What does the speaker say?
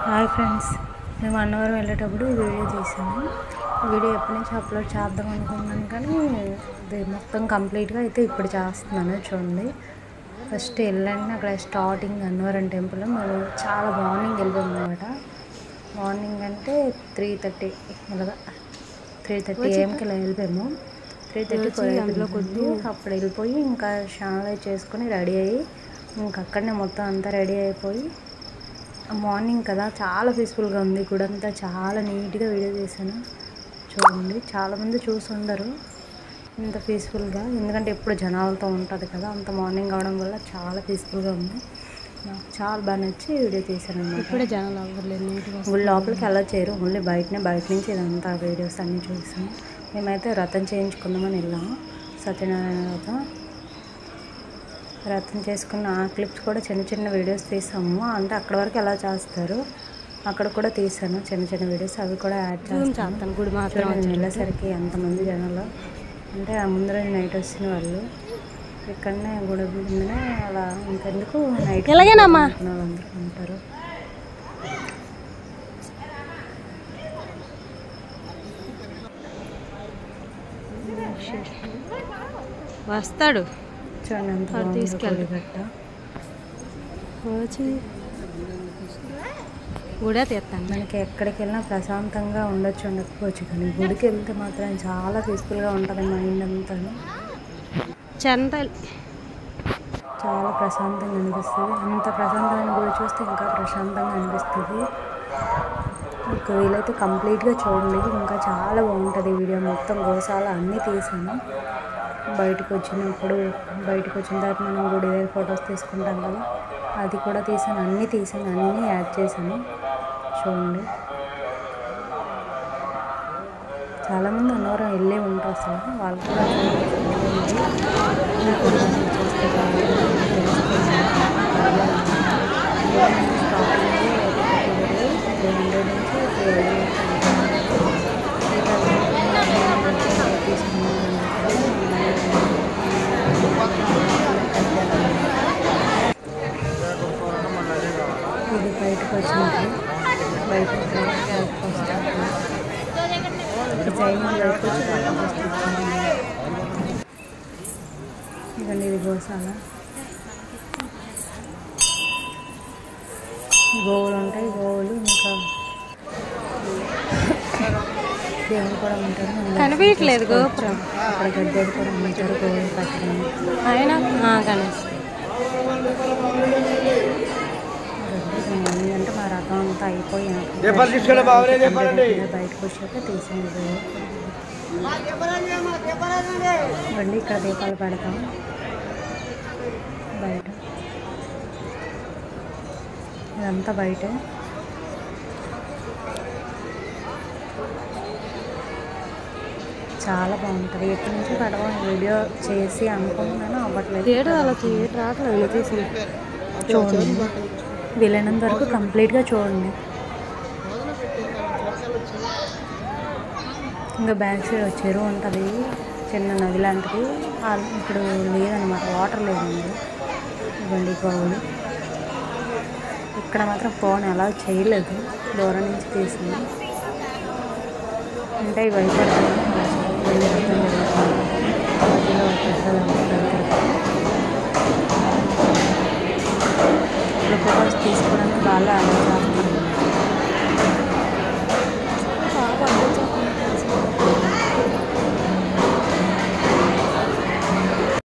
Hi friends, మేము అన్నవరం వెళ్ళేటప్పుడు video తీసాము. వీడియో ఎప్పటి నుంచి అప్లోడ్ చేద్దాం అనుకున్నాను, కానీ ఇది మొత్తం కంప్లీట్గా అయితే ఇప్పుడు చేస్తున్నాను. చూడండి, ఫస్ట్ వెళ్ళండి అక్కడ స్టార్టింగ్ అన్నవరం టెంపుల్. మేము చాలా మార్నింగ్ వెళ్ళాము అనమాట. మార్నింగ్ అంటే 3:30 ఇలాగా 3:30 AM ఇలా వెళ్ళిపోయాము. 3:30 అందులో కొద్ది అప్పుడు వెళ్ళిపోయి ఇంకా స్నానం చేసుకొని రెడీ అయ్యి ఇంకా అక్కడనే మొత్తం అంతా రెడీ అయిపోయి, మార్నింగ్ కదా చాలా పీస్ఫుల్గా ఉంది. గుడి అంతా చాలా నీట్గా వీడియో చేశాను. చూడండి, చాలామంది చూసి ఉండరు ఇంత పీస్ఫుల్గా, ఎందుకంటే ఎప్పుడు జనాలతో ఉంటుంది కదా. అంత మార్నింగ్ అవడం వల్ల చాలా పీస్ఫుల్గా ఉంది. నాకు చాలా బాగా నచ్చి వీడియో తీశాను అనమాట. ఇప్పుడే జనాలు అవ్వలేదు, నీట్గా గుడి లోపలికి ఎలా చేయరు, ఓన్లీ బయట నుంచి ఇదంతా వీడియోస్ అన్నీ చూసాము. మేమైతే వ్రతం చేయించుకుందామని వెళ్ళాము. సత్యనారాయణ వ్రతం చేసుకున్న ఆ క్లిప్స్ కూడా చిన్న చిన్న వీడియోస్ తీసాము. అంటే అక్కడ వరకు ఎలా చేస్తారు అక్కడ కూడా తీసాను చిన్న చిన్న వీడియోస్, అవి కూడా యాడ్ చేస్తాను. గుడి మాత్రం వెళ్ళేసరికి ఎంతమంది జనాలు అంటే ఆ ముందు రోజు నైట్ వచ్చిన వాళ్ళు ఇక్కడనే గుడి ముందునే అలా ఇంకెందుకు నైట్ వాళ్ళందరూ ఉంటారు. వస్తాడు చూడండి, అంత తీసుకెళ్ళి గట్ట గుడే తీస్తాను. మనకి ఎక్కడికి వెళ్ళినా ప్రశాంతంగా ఉండొచ్చు ఉండకపోవచ్చు, కానీ గుడికి వెళ్తే మాత్రం చాలా పీస్ఫుల్గా ఉంటుంది. మైండ్ అంతా చాలా ప్రశాంతంగా అనిపిస్తుంది. అంత ప్రశాంతమైన గుడి చూస్తే ఇంకా ప్రశాంతంగా అనిపిస్తుంది. మీకు వీలైతే కంప్లీట్గా చూడండి, ఇంకా చాలా బాగుంటుంది. వీడియో మొత్తం గోశాల అన్నీ తీసాను. బయటకు వచ్చిన తర్వాత మనం గుడి దగ్గర ఫొటోస్ తీసుకుంటాం కదా, అది కూడా తీసాను. అన్నీ యాడ్ చేశాను. చూడండి, చాలామంది అన్నవరం వెళ్ళే ఉంటారు, అసలు వాళ్ళు కూడా ఇది బయటకు వచ్చినప్పుడు బయటకు ఇదండి, ఇది గోశాల. గోవులు ఉంటాయి, గోవులు ఇంకా దేవులు కూడా ఉంటారు. కనిపించలేదు గోపురం, అక్కడ గద్దెలు కూడా ఉంటారు. గోవులు పట్టడం ఆయన గణేష్ అంటే మా రకం అంతా అయిపోయి బయటకు వచ్చాక తీసింది. బండి ఇక్కడ దీపాలు పెడతాం బయట, ఇదంతా బయట. చాలా బాగుంటుంది. ఎప్పటి నుంచో పెడదాం వీడియో చేసి అనుకుంటున్నాను, అవ్వట్లేదు. అలా రావట్లేదు. తీసి చూడండి, వీలైనంత వరకు కంప్లీట్గా చూడండి. ఇంకా బ్యాక్ సైడ్ చెరువు ఉంటుంది, చిన్న నది లాంటిది. ఇప్పుడు లేదనమాట, వాటర్ లేదండి. ఇవ్వండి గోవులు. ఇక్కడ మాత్రం ఫోన్ అలా చేయలేదు, దూరం నుంచి తీసింది. అంటే ఇవి అయిపోతాయి. ఫోటోస్ తీసుకోవడానికి బాగా అలా చేస్తారు.